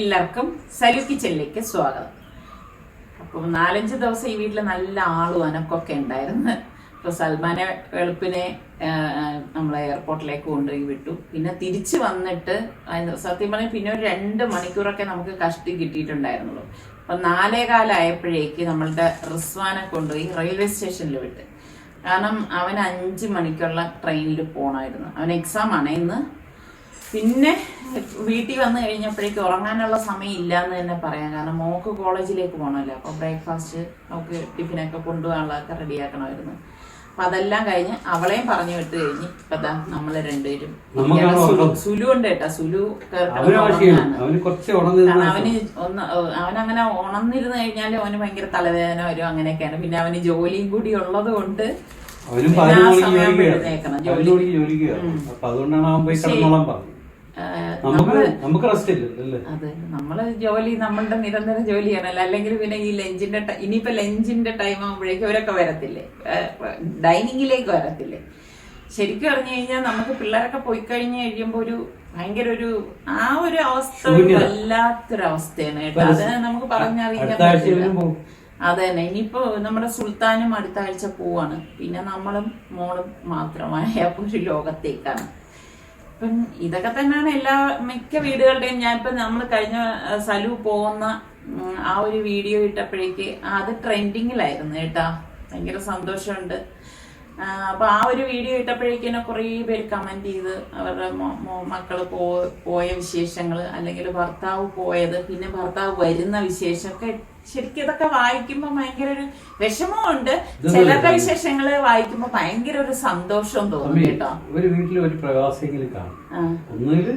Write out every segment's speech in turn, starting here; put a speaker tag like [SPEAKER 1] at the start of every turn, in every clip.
[SPEAKER 1] എല്ലാവർക്കും സലു കിച്ചനിലേക്ക് സ്വാഗതം. അപ്പം 4-5 ദിവസം ഈ വീട്ടിൽ നല്ല ആളും അനക്കൊക്കെ ഉണ്ടായിരുന്നു. ഇപ്പോൾ സൽമാനെ വെളുപ്പിനെ നമ്മളെ എയർപോർട്ടിലേക്ക് കൊണ്ടുപോയി വിട്ടു. പിന്നെ തിരിച്ചു വന്നിട്ട് സത്യം പറഞ്ഞാൽ പിന്നെ ഒരു 2 മണിക്കൂറൊക്കെ നമുക്ക് കഷ്ടി കിട്ടിയിട്ടുണ്ടായിരുന്നുള്ളൂ. അപ്പം 4:15 ആയപ്പോഴേക്ക് നമ്മളുടെ റിസ്വാനെ കൊണ്ടുപോയി റെയിൽവേ സ്റ്റേഷനിൽ വിട്ട്. കാരണം അവൻ 5 മണിക്കുള്ള ട്രെയിനിൽ പോകണമായിരുന്നു. അവൻ എക്സാം ആണ് ഇന്ന്. പിന്നെ വീട്ടിൽ വന്നു കഴിഞ്ഞപ്പോഴേക്ക് ഉറങ്ങാനുള്ള സമയം ഇല്ല എന്ന് തന്നെ പറയാം. കാരണം മോക്ക് കോളേജിലേക്ക് പോകണമല്ലോ. അപ്പോൾ ബ്രേക്ക്ഫാസ്റ്റ് നമുക്ക് ടിഫിനൊക്കെ കൊണ്ടുപോകാനുള്ളതൊക്കെ റെഡിയാക്കണമായിരുന്നു. അപ്പൊ അതെല്ലാം കഴിഞ്ഞ് അവളെയും പറഞ്ഞു വിട്ട് കഴിഞ്ഞ് ഇപ്പൊ നമ്മള് രണ്ടുപേരും സുലു ഉണ്ട് കേട്ടാ. സുലു അവനങ്ങനെ ഉണർന്നിരുന്നു കഴിഞ്ഞാൽ അവന് ഭയങ്കര തലവേദന വരും, അങ്ങനെയൊക്കെയാണ്. പിന്നെ അവന് ജോലിയും കൂടി ഉള്ളത് കൊണ്ട് അതെ, നമ്മള് ജോലി നമ്മളുടെ നിരന്തര ജോലിയാണല്ലോ. അല്ലെങ്കിൽ പിന്നെ ഈ ഇനിയിപ്പോ ലഞ്ചിന്റെ ടൈം ആകുമ്പോഴേക്കും അവരൊക്കെ വരത്തില്ലേ, ഡൈനിങ്ങിലേക്ക് വരത്തില്ലേ. ശരിക്കും പറഞ്ഞു കഴിഞ്ഞാൽ നമുക്ക് പിള്ളേരൊക്കെ പോയി കഴിഞ്ഞ് കഴിയുമ്പോ ഒരു ഭയങ്കര ഒരു അവസ്ഥ വല്ലാത്തൊരവസ്ഥയാണ് കേട്ടോ. അത് നമുക്ക് പറഞ്ഞറിയിക്കാൻ പറ്റില്ല. അത് തന്നെ. ഇനിയിപ്പോ നമ്മുടെ സുൽത്താനും അടുത്ത ആഴ്ച പോവാണ്. പിന്നെ നമ്മളും മോളും മാത്രമായ ഒരു ലോകത്തേക്കാണ്. അപ്പം ഇതൊക്കെ തന്നെയാണ് മിക്ക വീടുകളുടെയും. ഞാനിപ്പോ നമ്മൾ കഴിഞ്ഞ സലു പോകുന്ന ആ ഒരു വീഡിയോ ഇട്ടപ്പോഴേക്ക് അത് ട്രെൻഡിങ്ങിലായിരുന്നു കേട്ടാ. ഭയങ്കര സന്തോഷമുണ്ട്. അപ്പൊ ആ ഒരു വീഡിയോ ഇട്ടപ്പോഴേക്കും കുറെ പേര് കമന്റ് ചെയ്ത് അവരുടെ മക്കള് പോയ വിശേഷങ്ങള്, അല്ലെങ്കിൽ ഭർത്താവ് പോയത്, പിന്നെ ഭർത്താവ് വരുന്ന വിശേഷമൊക്കെ. ശരിക്കും ഇതൊക്കെ വായിക്കുമ്പോ ഭയങ്കര ഒരു വിഷമമുണ്ട്. ചിലരുടെ വിശേഷങ്ങള് വായിക്കുമ്പോ ഭയങ്കര ഒരു സന്തോഷവും തോന്നും കേട്ടോ.
[SPEAKER 2] ഒരു വീട്ടിൽ ഒരു പ്രവാസികൾ കാണും. ഒന്നുകിൽ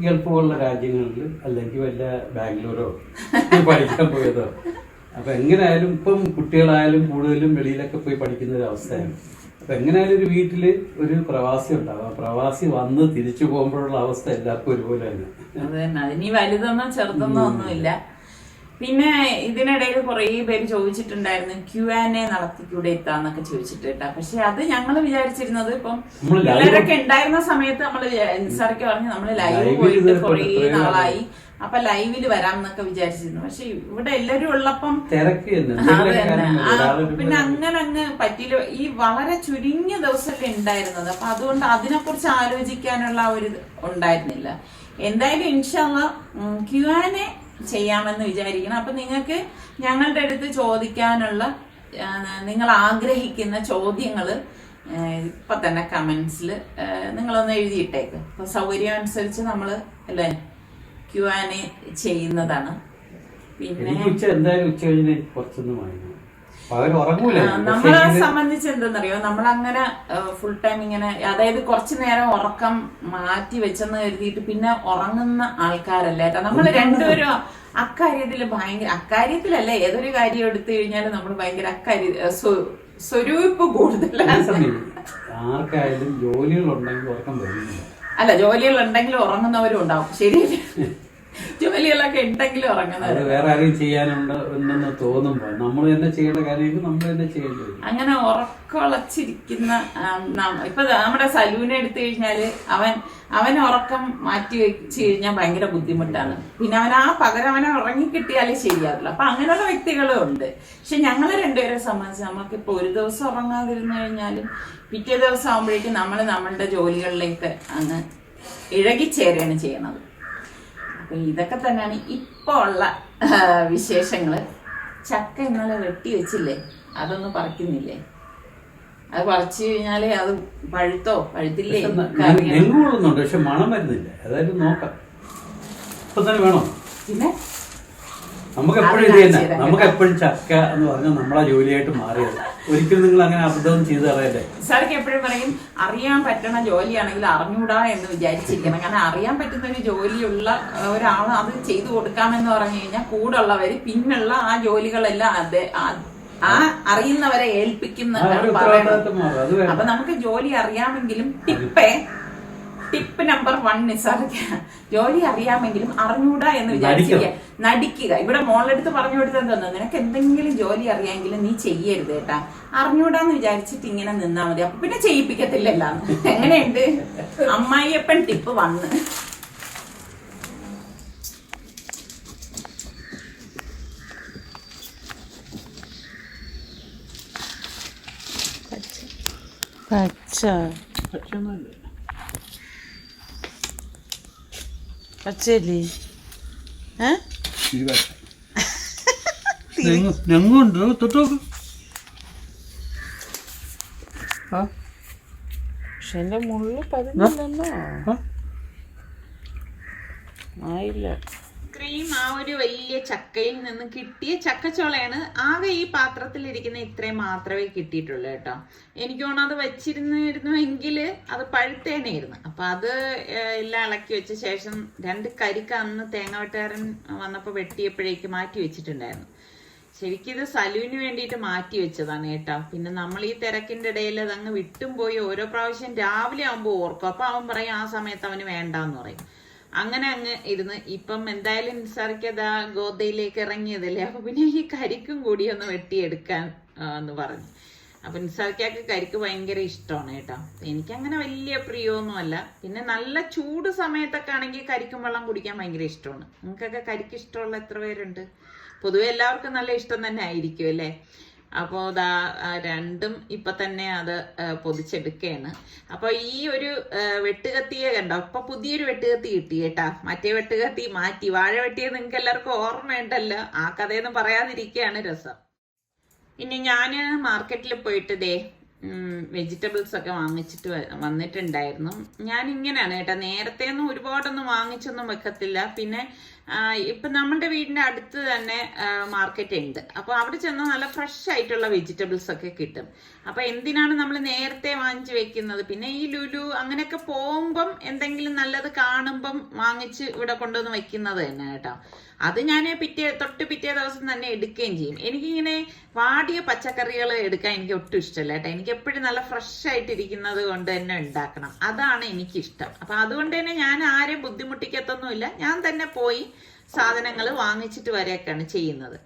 [SPEAKER 2] ഗൾഫ് പോലുള്ള രാജ്യങ്ങളിൽ, അല്ലെങ്കിൽ വല്ല ബാംഗ്ലൂരോ പഠിക്കാൻ പോയതോ. അപ്പൊ എങ്ങനെയായാലും ഇപ്പം കുട്ടികളായാലും കൂടുതലും വെളിയിലൊക്കെ പോയി പഠിക്കുന്ന ഒരു അവസ്ഥയാണ്. അപ്പൊ എങ്ങനെയായാലും ഒരു വീട്ടില് ഒരു പ്രവാസി ഉണ്ടാവും. ആ പ്രവാസി വന്ന് തിരിച്ചു പോകുമ്പോഴുള്ള അവസ്ഥ എല്ലാവർക്കും ഒരുപോലെ തന്നെ.
[SPEAKER 1] അത് തന്നെ. അതിനി വലുതൊന്നും ചെറുതൊന്നും ഒന്നുമില്ല. പിന്നെ ഇതിനിടയിൽ കുറെ പേര് ചോദിച്ചിട്ടുണ്ടായിരുന്നു Q&A നടത്തിക്കൂടെ എത്താന്നൊക്കെ ചോദിച്ചിട്ട് കേട്ടാ. പക്ഷെ അത് ഞങ്ങൾ വിചാരിച്ചിരുന്നത് ഇപ്പം പിള്ളേരൊക്കെ ഉണ്ടായിരുന്ന സമയത്ത് നമ്മള് നിസാർക്ക് പറഞ്ഞ് നമ്മള് ലൈവ് പോയിട്ട് കുറെ നാളായി, അപ്പൊ ലൈവില് വരാം എന്നൊക്കെ വിചാരിച്ചിരുന്നു. പക്ഷെ ഇവിടെ എല്ലാരും ഉള്ളപ്പം പിന്നെ അങ്ങ് പറ്റിയില്ല. ഈ വളരെ ചുരുങ്ങിയ ദിവസമൊക്കെ ഉണ്ടായിരുന്നത്. അപ്പൊ അതുകൊണ്ട് അതിനെക്കുറിച്ച് ആലോചിക്കാനുള്ള ഒരു ഉണ്ടായിരുന്നില്ല. എന്തായാലും ഇൻഷാ അല്ലാഹ് Q&A ചെയ്യാമെന്ന് വിചാരിക്കണം. അപ്പൊ നിങ്ങൾക്ക് ഞങ്ങളുടെ അടുത്ത് ചോദിക്കാനുള്ള നിങ്ങൾ ആഗ്രഹിക്കുന്ന ചോദ്യങ്ങള് ഇപ്പൊ തന്നെ കമന്റ്സിൽ നിങ്ങളൊന്ന് എഴുതിയിട്ടേക്ക്. അപ്പൊ സൗകര്യം അനുസരിച്ച് നമ്മള് അല്ലേ Q&A ചെയ്യുന്നതാണ്. പിന്നെ നമ്മളെ സംബന്ധിച്ച് എന്തെന്നറിയോ, നമ്മളങ്ങനെ ഫുൾ ടൈം ഇങ്ങനെ, അതായത് കുറച്ചു നേരം ഉറക്കം മാറ്റി വെച്ചെന്ന് കരുതിയിട്ട് പിന്നെ ഉറങ്ങുന്ന ആൾക്കാരല്ല കേട്ടോ. നമ്മൾ രണ്ടുപേരും അക്കാര്യത്തിലല്ല, ഏതൊരു കാര്യം എടുത്തു കഴിഞ്ഞാലും നമ്മൾ ഭയങ്കര സ്വരൂപ് കൂടുതലാണ്.
[SPEAKER 2] ആർക്കായാലും ജോലികളുണ്ടെങ്കിൽ ഉറക്കം വരുന്നില്ല.
[SPEAKER 1] അല്ല, ജോലികളുണ്ടെങ്കിലും ഉറങ്ങുന്നവരും ഉണ്ടാവും. ശരിയല്ലേ? ജോലികളൊക്കെ ഉണ്ടെങ്കിലും ഉറങ്ങുന്നത്
[SPEAKER 2] വേറെ ആരെയും ചെയ്യാനുണ്ടെന്ന് തോന്നുമ്പോ നമ്മൾ തന്നെ ചെയ്യേണ്ട കാര്യം നമ്മൾ തന്നെ ചെയ്യേണ്ടി വരും.
[SPEAKER 1] അങ്ങനെ ഉറക്കളച്ചിരിക്കുന്ന ഇപ്പൊ നമ്മുടെ സലൂനെ എടുത്തു കഴിഞ്ഞാല് അവൻ ഉറക്കം മാറ്റി വെച്ച് കഴിഞ്ഞാൽ ഭയങ്കര ബുദ്ധിമുട്ടാണ്. പിന്നെ പകരം അവനെ ഉറങ്ങിക്കിട്ടിയാലേ ശരിയാവില്ല. അപ്പൊ അങ്ങനെയുള്ള വ്യക്തികളും ഉണ്ട്. പക്ഷെ ഞങ്ങളെ രണ്ടുപേരെ സംബന്ധിച്ച് നമുക്കിപ്പോ ഒരു ദിവസം ഉറങ്ങാതിരുന്നു കഴിഞ്ഞാലും പിറ്റേ ദിവസം ആകുമ്പോഴേക്കും നമ്മളുടെ ജോലികളിലേക്ക് അങ്ങ് ഇഴകിച്ചേരുകയാണ് ചെയ്യണത്. അപ്പൊ ഇതൊക്കെ തന്നെയാണ് ഇപ്പൊ ഉള്ള വിശേഷങ്ങള്. ചക്ക ഇന്നലെ വെട്ടി വെച്ചില്ലേ, അതൊന്നും പറിക്കുന്നില്ലേ? അത് പറിച്ചു കഴിഞ്ഞാല് അത് പഴുത്തില്ലേ?
[SPEAKER 2] പക്ഷെ മണം വരുന്നില്ല. അതായത് നോക്കാം ഇപ്പൊ തന്നെ വേണം.
[SPEAKER 1] പിന്നെ
[SPEAKER 2] നമുക്ക് എപ്പോഴും ഇത് തന്നെ, നമുക്ക് എപ്പോഴും ചക്ക എന്ന് പറഞ്ഞാൽ നമ്മളെ ജോലിയായിട്ട് മാറിയത്. ഒരിക്കലും നിങ്ങൾ അങ്ങനെ അബദ്ധം ചെയ്ത് അറിയല്ലേ?
[SPEAKER 1] സാർക്ക് എപ്പോഴും പറയും, അറിയാൻ പറ്റണ ജോലിയാണെങ്കിൽ അറിഞ്ഞൂടാ എന്ന് വിചാരിച്ചിരിക്കണം. കാരണം അറിയാൻ പറ്റുന്ന ഒരു ജോലിയുള്ള ഒരാൾ അത് ചെയ്തു കൊടുക്കാമെന്ന് പറഞ്ഞു കഴിഞ്ഞാൽ കൂടെ ഉള്ളവര് പിന്നുള്ള ആ ജോലികളെല്ലാം ആ അറിയുന്നവരെ ഏൽപ്പിക്കുന്ന. അപ്പൊ നമുക്ക് ജോലി അറിയാമെങ്കിലും ടിപ്പ് നമ്പർ 1 നിസാർക്ക് ജോലി അറിയാമെങ്കിലും അറിഞ്ഞൂടാ എന്ന് വിചാരിച്ചിരിക്കുക, നടിക്കുക. ഇവിടെ മോളെടുത്ത് പറഞ്ഞു കൊടുത്തത് എന്താ, നിനക്ക് എന്തെങ്കിലും ജോലി അറിയാമെങ്കിലും നീ ചെയ്യരുത് കേട്ടാ, അറിഞ്ഞൂടാന്ന് വിചാരിച്ചിട്ട് ഇങ്ങനെ നിന്നാ മതി. അപ്പൊ പിന്നെ ചെയ്യിപ്പിക്കത്തില്ലല്ലോ. എങ്ങനെയുണ്ട് അമ്മായിയപ്പൻ ടിപ്പ് 1? പച്ചല്ലേ
[SPEAKER 2] ഞങ്ങുണ്ട് തൊട്ടോക്ക്.
[SPEAKER 1] പക്ഷെ എന്റെ മുള്ളു പതിനല്ലോ ആയില്ല. ക്രീം ആ ഒരു വലിയ ചക്കയിൽ നിന്ന് കിട്ടിയ ചക്കച്ചോളയാണ്. ആകെ ഈ പാത്രത്തിലിരിക്കുന്ന ഇത്രയും മാത്രമേ കിട്ടിയിട്ടുള്ളൂ കേട്ടോ. എനിക്ക് തോന്നുന്നു അത് വെച്ചിരുന്നിരുന്നുവെങ്കിൽ അത് പഴുത്തേനായിരുന്നു. അപ്പൊ അത് എല്ലാം ഇളക്കി വെച്ച ശേഷം 2 കരിക്ക് അന്ന് തേങ്ങാവെട്ടുകാരൻ വന്നപ്പോൾ വെട്ടിയപ്പോഴേക്ക് മാറ്റി വെച്ചിട്ടുണ്ടായിരുന്നു. ശരിക്കും ഇത് സലുവിന് വേണ്ടിയിട്ട് മാറ്റി വെച്ചതാണ് കേട്ടോ. പിന്നെ നമ്മൾ ഈ തിരക്കിന്റെ ഇടയിൽ അതങ്ങ് വിട്ടും പോയി ഓരോ പ്രാവശ്യം രാവിലെ ആകുമ്പോൾ ഓർക്കും. അപ്പൊ അവൻ പറയും ആ സമയത്ത് അവന് വേണ്ടാന്ന് പറയും. അങ്ങനെ അങ്ങ് ഇരുന്ന് ഇപ്പം എന്തായാലും നിസാറിക്കതാ ഗോതയിലേക്ക് ഇറങ്ങിയതല്ലേ, അപ്പൊ പിന്നെ ഈ കരിക്കും കൂടി ഒന്ന് വെട്ടിയെടുക്കാൻ എന്ന് പറഞ്ഞു. അപ്പൊ നിസാറിക്കാക്ക് കരിക്ക് ഭയങ്കര ഇഷ്ടമാണ് കേട്ടോ. എനിക്കങ്ങനെ വലിയ പ്രിയമൊന്നുമല്ല. പിന്നെ നല്ല ചൂട് സമയത്തൊക്കെ ആണെങ്കിൽ കരിക്കും വെള്ളം കുടിക്കാൻ ഭയങ്കര ഇഷ്ടമാണ്. നിങ്ങൾക്കൊക്കെ കരിക്ക് ഇഷ്ടമുള്ള എത്ര പേരുണ്ട്? പൊതുവെ എല്ലാവർക്കും നല്ല ഇഷ്ടം തന്നെ ആയിരിക്കും അല്ലേ. അപ്പോൾ ഇതാ രണ്ടും ഇപ്പൊ തന്നെ അത് പൊതിച്ചെടുക്കുകയാണ്. അപ്പൊ ഈ ഒരു വെട്ടുകത്തിയെ കണ്ടോ, ഇപ്പൊ പുതിയൊരു വെട്ടുകത്തി കിട്ടി കേട്ടാ. മറ്റേ വെട്ടുകത്തി മാറ്റി വാഴ വെട്ടിയത് നിങ്ങൾക്ക് എല്ലാവർക്കും ഓർമ്മയുണ്ടല്ലോ. ആ കഥയൊന്നും പറയാതിരിക്കുകയാണ് രസം. ഇനി ഞാന് മാർക്കറ്റിൽ പോയിട്ട് വെജിറ്റബിൾസ് ഒക്കെ വാങ്ങിച്ചിട്ട് വന്നിട്ടുണ്ടായിരുന്നു. ഞാൻ ഇങ്ങനെയാണ് കേട്ടോ, നേരത്തെ ഒന്നും ഒരുപാടൊന്നും വാങ്ങിച്ചൊന്നും വെക്കത്തില്ല. പിന്നെ ഇപ്പൊ നമ്മുടെ വീടിന്റെ അടുത്ത് തന്നെ മാർക്കറ്റ് ഉണ്ട്. അപ്പൊ അവിടെ ചെന്നാൽ നല്ല ഫ്രഷ് ആയിട്ടുള്ള വെജിറ്റബിൾസ് ഒക്കെ കിട്ടും. അപ്പൊ എന്തിനാണ് നമ്മൾ നേരത്തെ വാങ്ങിച്ചു വെക്കുന്നത്? പിന്നെ ഈ ലുലു അങ്ങനെയൊക്കെ പോകുമ്പം എന്തെങ്കിലും നല്ലത് കാണുമ്പം വാങ്ങിച്ച് ഇവിടെ കൊണ്ടുവന്ന് വെക്കുന്നത് തന്നെ കേട്ടോ. അത് ഞാൻ തൊട്ട് പിറ്റേ ദിവസം തന്നെ എടുക്കുകയും ചെയ്യും. എനിക്കിങ്ങനെ വാടിയ പച്ചക്കറികൾ എടുക്കാൻ എനിക്ക് ഒട്ടും ഇഷ്ടമല്ല കേട്ടോ. എനിക്ക് എപ്പോഴും നല്ല ഫ്രഷ് ആയിട്ടിരിക്കുന്നത് കൊണ്ട് തന്നെ ഉണ്ടാക്കണം, അതാണ് എനിക്കിഷ്ടം. അപ്പൊ അതുകൊണ്ട് തന്നെ ഞാൻ ആരെയും ബുദ്ധിമുട്ടിക്കത്തൊന്നുമില്ല. ഞാൻ തന്നെ പോയി സാധനങ്ങൾ വാങ്ങിച്ചിട്ട് വരെയൊക്കെയാണ് ചെയ്യുന്നത്.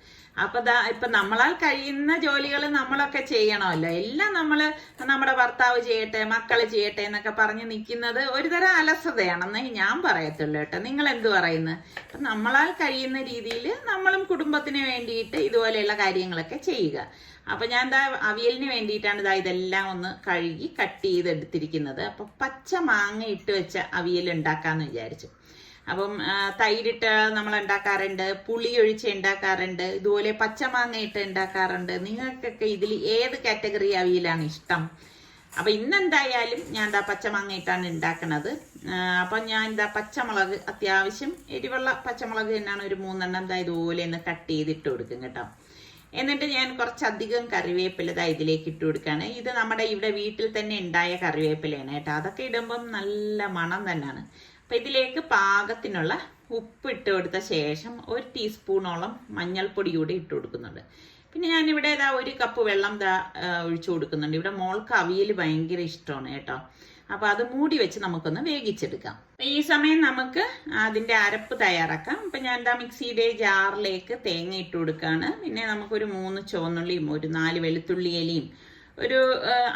[SPEAKER 1] അപ്പൊ ഇപ്പൊ നമ്മളാൽ കഴിയുന്ന ജോലികൾ നമ്മളൊക്കെ ചെയ്യണമല്ലോ. എല്ലാം നമ്മുടെ ഭർത്താവ് ചെയ്യട്ടെ, മക്കള് ചെയ്യട്ടെ എന്നൊക്കെ പറഞ്ഞ് നിൽക്കുന്നത് ഒരുതരം അലസതയാണെന്നേ ഞാൻ പറയത്തുള്ളൂ കേട്ടോ. നിങ്ങൾ എന്ത് പറയുന്നത്? അപ്പൊ നമ്മളാൽ കഴിയുന്ന രീതിയിൽ നമ്മളും കുടുംബത്തിന് വേണ്ടിയിട്ട് ഇതുപോലെയുള്ള കാര്യങ്ങളൊക്കെ ചെയ്യുക. അപ്പൊ ഞാൻ അവിയലിന് വേണ്ടിയിട്ടാണ് ഇതെല്ലാം ഒന്ന് കഴുകി കട്ട് ചെയ്തെടുത്തിരിക്കുന്നത്. അപ്പൊ പച്ച മാങ്ങ ഇട്ട് വെച്ച അവിയൽ ഉണ്ടാക്കാന്ന് വിചാരിച്ചു. അപ്പം തൈരിട്ട് നമ്മൾ ഉണ്ടാക്കാറുണ്ട്, പുളി ഒഴിച്ച് ഉണ്ടാക്കാറുണ്ട്, ഇതുപോലെ പച്ചമാങ്ങ ഇട്ട് ഉണ്ടാക്കാറുണ്ട്. നിങ്ങൾക്കൊക്കെ ഇതിൽ ഏത് കാറ്റഗറി അവിയലാണ് ഇഷ്ടം? അപ്പൊ ഇന്നെന്തായാലും ഞാൻ പച്ചമാങ്ങ ഇട്ടാണ് ഉണ്ടാക്കണത്. അപ്പൊ ഞാൻ പച്ചമുളക്, അത്യാവശ്യം എരിവുള്ള പച്ചമുളക് തന്നെയാണ്, ഒരു 3 എണ്ണം ഇതുപോലെ ഒന്ന് കട്ട് ചെയ്തിട്ട് കൊടുക്കും കേട്ടോ. എന്നിട്ട് ഞാൻ കുറച്ചധികം കറിവേപ്പില ഇതിലേക്ക് ഇട്ട് കൊടുക്കുകയാണ്. ഇത് നമ്മുടെ ഇവിടെ വീട്ടിൽ തന്നെ ഉണ്ടായ കറിവേപ്പിലയാണ് കേട്ടോ. അതൊക്കെ ഇടുമ്പം നല്ല മണം തന്നെയാണ്. അപ്പൊ ഇതിലേക്ക് പാകത്തിനുള്ള ഉപ്പ് ഇട്ട് കൊടുത്ത ശേഷം 1 ടീസ്പൂണോളം മഞ്ഞൾപ്പൊടി കൂടി ഇട്ട് കൊടുക്കുന്നുണ്ട്. പിന്നെ ഞാനിവിടെ 1 കപ്പ് വെള്ളം ഒഴിച്ചു കൊടുക്കുന്നുണ്ട്. ഇവിടെ മോൾക്ക് അവിയൽ ഭയങ്കര ഇഷ്ടമാണ് കേട്ടോ. അപ്പൊ അത് മൂടി വെച്ച് നമുക്കൊന്ന് വേവിച്ചെടുക്കാം. ഈ സമയം നമുക്ക് അതിന്റെ അരപ്പ് തയ്യാറാക്കാം. അപ്പൊ ഞാൻ മിക്സിയുടെ ജാറിലേക്ക് തേങ്ങ ഇട്ട് കൊടുക്കാണ്. പിന്നെ നമുക്കൊരു 3 ചുവന്നുള്ളിയും, ഒരു 4 വെളുത്തുള്ളി ഇലയും, ഒരു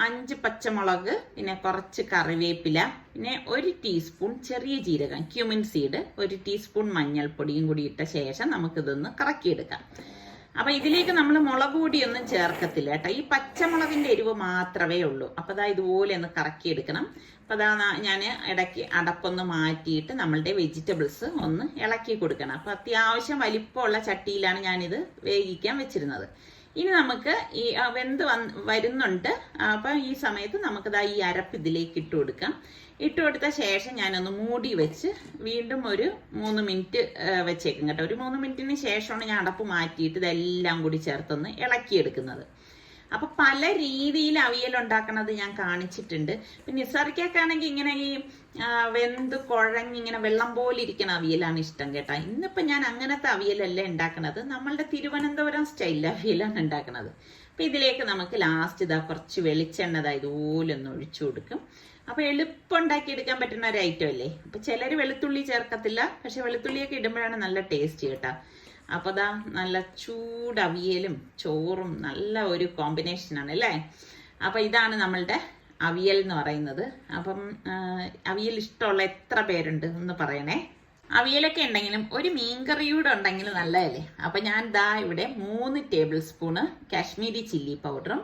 [SPEAKER 1] 5 പച്ചമുളക്, പിന്നെ കുറച്ച് കറിവേപ്പില, പിന്നെ 1 ടീസ്പൂൺ ചെറിയ ജീരകം ക്യൂമിൻ സീഡ്, 1 ടീസ്പൂൺ മഞ്ഞൾപ്പൊടിയും കൂടി ഇട്ട ശേഷം നമുക്കിതൊന്ന് കറക്കിയെടുക്കാം. അപ്പൊ ഇതിലേക്ക് നമ്മൾ മുളക് പൊടിയൊന്നും ചേർക്കത്തില്ല കേട്ടോ. ഈ പച്ചമുളകിന്റെ എരിവ് മാത്രമേ ഉള്ളൂ. അപ്പൊ ഇതുപോലെ ഒന്ന് കറക്കിയെടുക്കണം. അപ്പൊ ഞാൻ ഇടയ്ക്ക് അടപ്പൊന്ന് മാറ്റിയിട്ട് നമ്മളുടെ വെജിറ്റബിൾസ് ഒന്ന് ഇളക്കി കൊടുക്കണം. അപ്പൊ അത്യാവശ്യം വലിപ്പമുള്ള ചട്ടിയിലാണ് ഞാനിത് വേവിക്കാൻ വെച്ചിരുന്നത്. ഇനി നമുക്ക് ഈ വെന്ത് വരുന്നുണ്ട്. അപ്പം ഈ സമയത്ത് നമുക്ക് ഈ അരപ്പ് ഇതിലേക്ക് ഇട്ട് കൊടുക്കാം. ഇട്ട് കൊടുത്ത ശേഷം ഞാനൊന്ന് മൂടി വെച്ച് വീണ്ടും ഒരു 3 മിനിറ്റ് വെച്ചേക്കും കേട്ടോ. ഒരു 3 മിനിറ്റിന് ശേഷമാണ് ഞാൻ അടപ്പ് മാറ്റിയിട്ട് ഇതെല്ലാം കൂടി ചേർത്തൊന്ന് ഇളക്കിയെടുക്കുന്നത്. അപ്പൊ പല രീതിയിൽ അവിയൽ ഉണ്ടാക്കണത് ഞാൻ കാണിച്ചിട്ടുണ്ട്. പിന്നെ നിസാറിക്കാണെങ്കിൽ ഇങ്ങനെ ഈ വെന്ത് കുഴഞ്ഞിങ്ങനെ വെള്ളം പോലെ ഇരിക്കുന്ന അവിയലാണ് ഇഷ്ടം കേട്ടോ. ഇന്നിപ്പോ ഞാൻ അങ്ങനത്തെ അവിയലല്ല ഉണ്ടാക്കണത്, നമ്മളുടെ തിരുവനന്തപുരം സ്റ്റൈലിൽ അവിയലാണ് ഉണ്ടാക്കണത്. അപ്പൊ ഇതിലേക്ക് നമുക്ക് ലാസ്റ്റ് കുറച്ച് വെളിച്ചെണ്ണ ഇതുപോലെ ഒന്ന് ഒഴിച്ചു കൊടുക്കും. അപ്പൊ എളുപ്പം ഉണ്ടാക്കിയെടുക്കാൻ പറ്റുന്ന ഒരു ഐറ്റം അല്ലേ. അപ്പൊ ചിലര് വെളുത്തുള്ളി ചേർക്കത്തില്ല, പക്ഷെ വെളുത്തുള്ളിയൊക്കെ ഇടുമ്പോഴാണ് നല്ല ടേസ്റ്റ് കേട്ടോ. അപ്പൊ നല്ല ചൂട് അവിയലും ചോറും നല്ല ഒരു കോമ്പിനേഷനാണ് അല്ലേ. അപ്പൊ ഇതാണ് നമ്മളുടെ അവിയൽ എന്ന് പറയുന്നത്. അപ്പം അവിയൽ ഇഷ്ടമുള്ള എത്ര പേരുണ്ട് ഒന്ന് പറയണേ. അവിയലൊക്കെ ഉണ്ടെങ്കിലും ഒരു മീൻകറിയൂടെ ഉണ്ടെങ്കിൽ നല്ലതല്ലേ. അപ്പൊ ഞാൻ ഇവിടെ 3 ടേബിൾ സ്പൂണ് കാശ്മീരി ചില്ലി പൗഡറും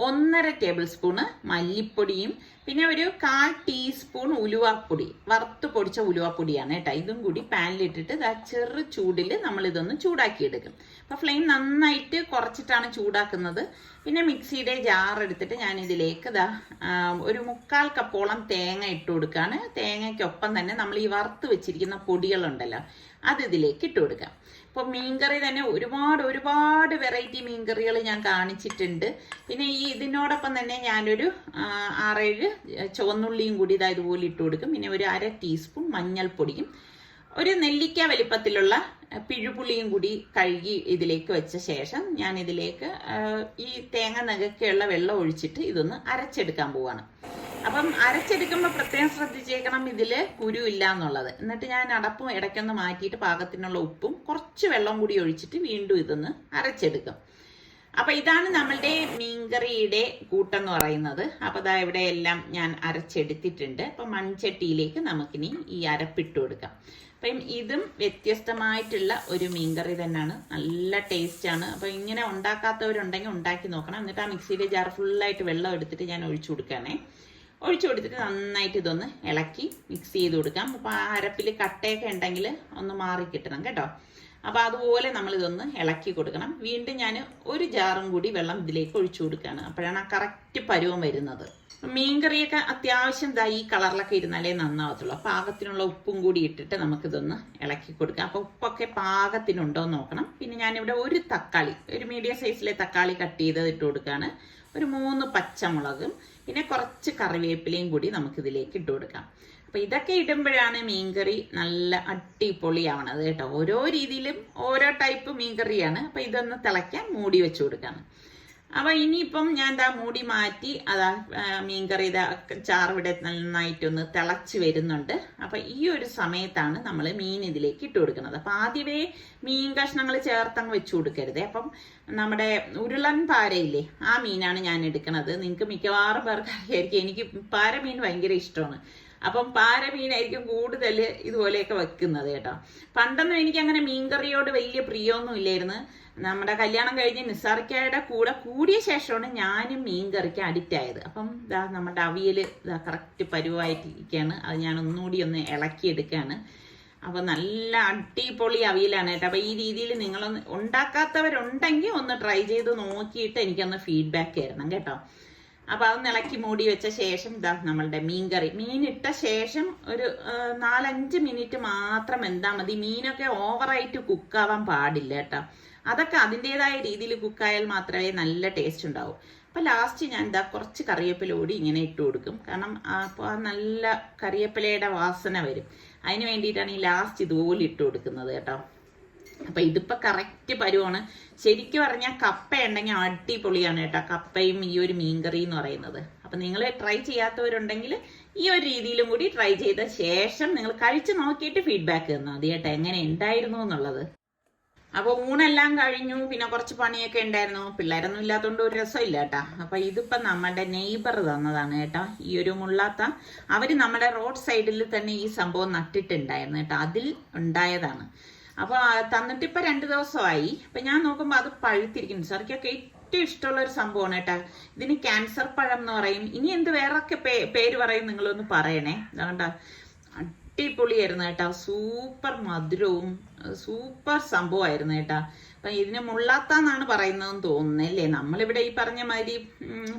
[SPEAKER 1] 1.5 ടേബിൾ സ്പൂണ് മല്ലിപ്പൊടിയും പിന്നെ ഒരു 1/4 ടീസ്പൂൺ ഉലുവാപ്പൊടി, വറുത്ത് പൊടിച്ച ഉലുവാപ്പൊടിയാണ് കേട്ടോ. ഇതും കൂടി പാനിലിട്ടിട്ട് ചെറു ചൂടിൽ നമ്മൾ ഇതൊന്ന് ചൂടാക്കിയെടുക്കും. അപ്പോൾ ഫ്ലെയിം നന്നായിട്ട് കുറച്ചിട്ടാണ് ചൂടാക്കുന്നത്. പിന്നെ മിക്സിയുടെ ജാർ എടുത്തിട്ട് ഞാൻ ഇതിലേക്ക് ഒരു 1/4 കപ്പോളം തേങ്ങ ഇട്ട് കൊടുക്കുകയാണ്. തേങ്ങയ്ക്കൊപ്പം തന്നെ നമ്മൾ ഈ വറുത്ത് വെച്ചിരിക്കുന്ന പൊടികളുണ്ടല്ലോ അത് ഇതിലേക്ക് ഇട്ട് കൊടുക്കാം. ഇപ്പോൾ മീൻകറി തന്നെ ഒരുപാട് വെറൈറ്റി മീൻകറികൾ ഞാൻ കാണിച്ചിട്ടുണ്ട്. പിന്നെ ഇതിനോടൊപ്പം തന്നെ ഞാനൊരു 6-7 ചുവന്നുള്ളിയും കൂടി ഇതുപോലെ ഇട്ട് കൊടുക്കും. പിന്നെ ഒരു 1/2 ടീസ്പൂൺ മഞ്ഞൾപ്പൊടിയും ഒരു നെല്ലിക്ക വലിപ്പത്തിലുള്ള പിഴുപുളിയും കൂടി കഴുകി ഇതിലേക്ക് വെച്ച ശേഷം ഞാൻ ഇതിലേക്ക് ഈ തേങ്ങ നകക്കെയുള്ള വെള്ളം ഒഴിച്ചിട്ട് ഇതൊന്ന് അരച്ചെടുക്കാൻ പോവാണ്. അപ്പം അരച്ചെടുക്കുമ്പോൾ പ്രത്യേകം ശ്രദ്ധിച്ചേക്കണം ഇതില് കുരു ഇല്ല എന്നുള്ളത്. എന്നിട്ട് ഞാൻ അടപ്പും ഇടയ്ക്കൊന്ന് മാറ്റിയിട്ട് പാകത്തിനുള്ള ഉപ്പും കുറച്ച് വെള്ളം കൂടി ഒഴിച്ചിട്ട് വീണ്ടും ഇതൊന്ന് അരച്ചെടുക്കും. അപ്പൊ ഇതാണ് നമ്മളുടെ മീൻകറിയുടെ കൂട്ടെന്ന് പറയുന്നത്. അപ്പൊ ഇവിടെ എല്ലാം ഞാൻ അരച്ചെടുത്തിട്ടുണ്ട്. അപ്പൊ മൺചട്ടിയിലേക്ക് നമുക്കിനി ഈ അരപ്പിട്ട് കൊടുക്കാം. അപ്പം ഇതും വ്യത്യസ്തമായിട്ടുള്ള ഒരു മീൻകറി തന്നെയാണ്, നല്ല ടേസ്റ്റ് ആണ്. അപ്പൊ ഇങ്ങനെ ഉണ്ടാക്കാത്തവരുണ്ടെങ്കിൽ ഉണ്ടാക്കി നോക്കണം. എന്നിട്ട് ആ മിക്സിയുടെ ജാർ ഫുള്ളായിട്ട് വെള്ളം എടുത്തിട്ട് ഞാൻ ഒഴിച്ചു കൊടുക്കുകയാണേ. ഒഴിച്ചു കൊടുത്തിട്ട് നന്നായിട്ട് ഇതൊന്ന് ഇളക്കി മിക്സ് ചെയ്ത് കൊടുക്കാം. അപ്പൊ ആ അരപ്പിൽ കട്ടയൊക്കെ ഉണ്ടെങ്കിൽ ഒന്ന് മാറി കിട്ടണം കേട്ടോ. അപ്പൊ അതുപോലെ നമ്മൾ ഇതൊന്ന് ഇളക്കി കൊടുക്കണം. വീണ്ടും ഞാൻ ഒരു ജാറും കൂടി വെള്ളം ഇതിലേക്ക് ഒഴിച്ചു കൊടുക്കുകയാണ്. അപ്പോഴാണ് ആ കറക്റ്റ് പരുവം വരുന്നത്. മീൻകറിയൊക്കെ അത്യാവശ്യം ഈ കളറിലൊക്കെ ഇരുന്നാലേ നന്നാവത്തുള്ളൂ. പാകത്തിനുള്ള ഉപ്പും കൂടി ഇട്ടിട്ട് നമുക്കിതൊന്ന് ഇളക്കി കൊടുക്കാം. അപ്പൊ ഉപ്പൊക്കെ പാകത്തിനുണ്ടോ എന്ന് നോക്കണം. പിന്നെ ഞാനിവിടെ ഒരു തക്കാളി, ഒരു മീഡിയം സൈസിലെ തക്കാളി കട്ട് ചെയ്തത് ഇട്ട് കൊടുക്കുകയാണ്. ഒരു 3 പച്ചമുളകും പിന്നെ കുറച്ച് കറിവേപ്പിലയും കൂടി നമുക്കിതിലേക്ക് ഇട്ട് കൊടുക്കാം. അപ്പൊ ഇതൊക്കെ ഇടുമ്പോഴാണ് മീൻകറി നല്ല അടിപൊളിയാവണത് കേട്ടോ. ഓരോ രീതിയിലും ഓരോ ടൈപ്പ് മീൻകറിയാണ്. അപ്പൊ ഇതൊന്ന് തിളയ്ക്കാൻ മൂടി വെച്ച് കൊടുക്കാണ്. അപ്പൊ ഇനിയിപ്പം ഞാൻ മൂടി മാറ്റി മീൻകറി ചാറിവിടെ നന്നായിട്ടൊന്ന് തിളച്ച് വരുന്നുണ്ട്. അപ്പൊ ഈ ഒരു സമയത്താണ് നമ്മൾ മീൻ ഇതിലേക്ക് ഇട്ട് കൊടുക്കുന്നത്. അപ്പൊ ആദ്യമേ മീൻ കഷ്ണങ്ങൾ ചേർത്തങ്ങ് വെച്ചു കൊടുക്കരുത്. അപ്പം നമ്മുടെ ഉരുളൻ പാരയില്ലേ, ആ മീനാണ് ഞാൻ എടുക്കുന്നത്. നിങ്ങൾക്ക് മിക്കവാറും പേർക്ക് അറിയായിരിക്കും, എനിക്ക് പാരമീൻ ഭയങ്കര ഇഷ്ടമാണ്. അപ്പം പാരമീനായിരിക്കും കൂടുതൽ ഇതുപോലെയൊക്കെ വെക്കുന്നത് കേട്ടോ. പണ്ടൊന്നും എനിക്ക് അങ്ങനെ മീൻകറിയോട് വലിയ പ്രിയമൊന്നും ഇല്ലായിരുന്നു. നമ്മുടെ കല്യാണം കഴിഞ്ഞ് നിസാർക്കയുടെ കൂടെ കൂടിയ ശേഷമാണ് ഞാനും മീൻകറിക്ക് അഡിക്റ്റ് ആയത്. അപ്പം നമ്മുടെ അവിയൽ കറക്റ്റ് പരുവായിട്ടിരിക്കുകയാണ്. അത് ഞാൻ ഒന്നുകൂടി ഒന്ന് ഇളക്കിയെടുക്കുകയാണ്. അപ്പൊ നല്ല അടിപൊളി അവിയലാണ് കേട്ടോ. അപ്പൊ ഈ രീതിയിൽ നിങ്ങളൊന്ന് ഉണ്ടാക്കാത്തവരുണ്ടെങ്കിൽ ഒന്ന് ട്രൈ ചെയ്ത് നോക്കിയിട്ട് എനിക്കൊന്ന് ഫീഡ്ബാക്ക് തരണം കേട്ടോ. അപ്പൊ അതൊന്ന് ഇളക്കി മൂടി വെച്ച ശേഷം നമ്മളുടെ മീൻകറി, മീൻ ഇട്ട ശേഷം ഒരു 4-5 മിനിറ്റ് മാത്രം എന്താ മതി. മീനൊക്കെ ഓവറായിട്ട് കുക്കാവാൻ പാടില്ല കേട്ടോ. അതൊക്കെ അതിൻ്റെതായ രീതിയിൽ കുക്കായാൽ മാത്രമേ നല്ല ടേസ്റ്റ് ഉണ്ടാവൂ. അപ്പൊ ലാസ്റ്റ് ഞാൻ കുറച്ച് കറിവേപ്പില കൂടി ഇങ്ങനെ ഇട്ട് കൊടുക്കും. കാരണം അപ്പോൾ നല്ല കറിവേപ്പിലയുടെ വാസന വരും. അതിന് വേണ്ടിയിട്ടാണ് ഈ ലാസ്റ്റ് ഇതുപോലെ ഇട്ട് കൊടുക്കുന്നത് കേട്ടോ. അപ്പൊ ഇതിപ്പോ കറക്റ്റ് പരുവാണ്. ശരിക്കും പറഞ്ഞാൽ കപ്പ ഉണ്ടെങ്കിൽ അടിപൊളിയാണ് കേട്ടോ, കപ്പയും ഈ ഒരു മീൻകറി എന്ന് പറയുന്നത്. അപ്പൊ നിങ്ങൾ ട്രൈ ചെയ്യാത്തവരുണ്ടെങ്കിൽ ഈ ഒരു രീതിയിലും കൂടി ട്രൈ ചെയ്ത ശേഷം നിങ്ങൾ കഴിച്ചു നോക്കിയിട്ട് ഫീഡ്ബാക്ക് തന്നാൽ മതി കേട്ടോ, എങ്ങനെ ഉണ്ടായിരുന്നു എന്നുള്ളത്. അപ്പൊ ഊണെല്ലാം കഴിഞ്ഞു. പിന്നെ കുറച്ച് പണിയൊക്കെ ഉണ്ടായിരുന്നു. പിള്ളേരൊന്നും ഇല്ലാത്തതുകൊണ്ട് ഒരു രസമില്ല കേട്ടാ. അപ്പൊ ഇതിപ്പോ നമ്മുടെ നെയ്ബർ തന്നതാണ് കേട്ടോ, ഈ ഒരു മുള്ളാത്ത. അവര് നമ്മുടെ റോഡ് സൈഡിൽ തന്നെ ഈ സംഭവം നട്ടിട്ടുണ്ടായിരുന്നു കേട്ടോ, അതിൽ ഉണ്ടായതാണ്. അപ്പൊ തന്നിട്ട് ഇപ്പൊ 2 ദിവസമായി. അപ്പൊ ഞാൻ നോക്കുമ്പോ അത് പഴുത്തിരിക്കുന്നു. സാർക്കൊക്കെ ഏറ്റവും ഇഷ്ടമുള്ള ഒരു സംഭവമാണ് കേട്ടോ. ഇതിന് ക്യാൻസർ പഴം എന്ന് പറയും. ഇനി എന്ത് വേറൊക്കെ പേര് പറയും നിങ്ങളൊന്ന് പറയണേ. അതുകൊണ്ടാ അടിപൊളിയായിരുന്നു കേട്ടോ, സൂപ്പർ മധുരവും സൂപ്പർ സംഭവമായിരുന്നു കേട്ടോ. അപ്പൊ ഇതിന് മുള്ളാത്താന്നാണ് പറയുന്നതെന്ന് തോന്നുന്നല്ലേ, നമ്മളിവിടെ ഈ പറഞ്ഞ മാതിരി.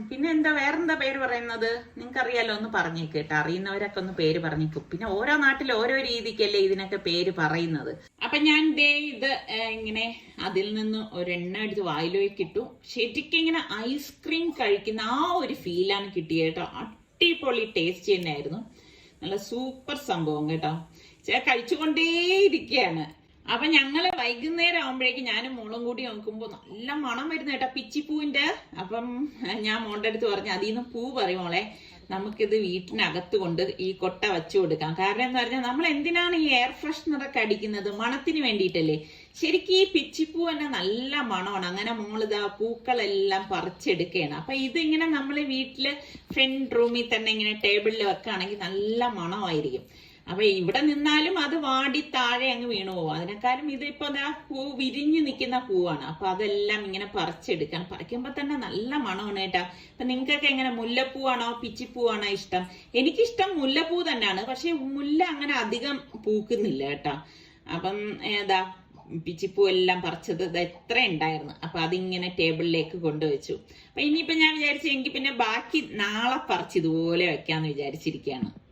[SPEAKER 1] പിന്നെ വേറെന്താ പേര് പറയുന്നത് നിങ്ങൾക്കറിയാലോ, ഒന്ന് പറഞ്ഞേക്ക് കേട്ടോ, അറിയുന്നവരൊക്കെ ഒന്ന് പേര് പറഞ്ഞേക്കും. പിന്നെ ഓരോ നാട്ടിൽ ഓരോ രീതിക്കല്ലേ ഇതിനൊക്കെ പേര് പറയുന്നത്. അപ്പൊ ഞാൻ ഇത് ഇങ്ങനെ അതിൽ നിന്ന് ഒരെണ്ണ എടുത്ത് വായിലേക്ക് ഇട്ടു. ശരിക്കും ഇങ്ങനെ ഐസ്ക്രീം കഴിക്കുന്ന ആ ഒരു ഫീലാണ് കിട്ടിയത് കേട്ടോ. അടിപൊളി ടേസ്റ്റ് തന്നെയായിരുന്നു, നല്ല സൂപ്പർ സംഭവം കേട്ടോ. കഴിച്ചുകൊണ്ടേയിരിക്കുകയാണ്. അപ്പൊ ഞങ്ങള് വൈകുന്നേരം ആകുമ്പോഴേക്കും ഞാനും മോളും കൂടി നോക്കുമ്പോ നല്ല മണം വരുന്ന കേട്ടോ, പിച്ചിപ്പൂവിന്റെ. അപ്പം ഞാൻ മോളുടെ അടുത്ത് പറഞ്ഞു, അതിൽ നിന്ന് പൂ പറയും മോളെ, നമുക്കിത് വീട്ടിനകത്ത് കൊണ്ട് ഈ കൊട്ട വെച്ചു കൊടുക്കാം. കാരണം എന്ന് പറഞ്ഞാൽ നമ്മൾ എന്തിനാണ് ഈ എയർ ഫ്രഷ്നറൊക്കെ അടിക്കുന്നത്, മണത്തിന് വേണ്ടിയിട്ടല്ലേ. ശരിക്കും ഈ പിച്ചിപ്പൂ തന്നെ നല്ല മണമാണ്. അങ്ങനെ മോളിതാ പൂക്കളെല്ലാം പറിച്ചെടുക്കുകയാണ്. അപ്പൊ ഇതിങ്ങനെ നമ്മൾ വീട്ടില് ഫ്രണ്ട് റൂമിൽ തന്നെ ഇങ്ങനെ ടേബിളിൽ വെക്കുകയാണെങ്കിൽ നല്ല മണമായിരിക്കും. അപ്പൊ ഇവിടെ നിന്നാലും അത് വാടി താഴെ അങ്ങ് വീണു പോകും. അതിനേക്കാളും ഇതിപ്പോ പൂ വിരിഞ്ഞു നിൽക്കുന്ന പൂവാണ്. അപ്പൊ അതെല്ലാം ഇങ്ങനെ പറിച്ചെടുക്കണം. പറിക്കുമ്പോ തന്നെ നല്ല മണമാണ് കേട്ടാ. അപ്പൊ നിങ്ങൾക്കൊക്കെ എങ്ങനെ മുല്ലപ്പൂവാണോ പിച്ചിപ്പൂവാണോ ഇഷ്ടം? എനിക്കിഷ്ടം മുല്ലപ്പൂ തന്നെയാണ്. പക്ഷെ മുല്ല അങ്ങനെ അധികം പൂക്കുന്നില്ല കേട്ടാ. അപ്പം ഏതാ പിച്ചിപ്പൂ എല്ലാം പറിച്ചത് എത്ര ഉണ്ടായിരുന്നു. അപ്പൊ അതിങ്ങനെ ടേബിളിലേക്ക് കൊണ്ടുവച്ചു. അപ്പൊ ഇനിയിപ്പോ ഞാൻ വിചാരിച്ചു എങ്കിൽ പിന്നെ ബാക്കി നാളെ പറിച്ച് ഇതുപോലെ വെക്കാന്ന് വിചാരിച്ചിരിക്കുകയാണ്.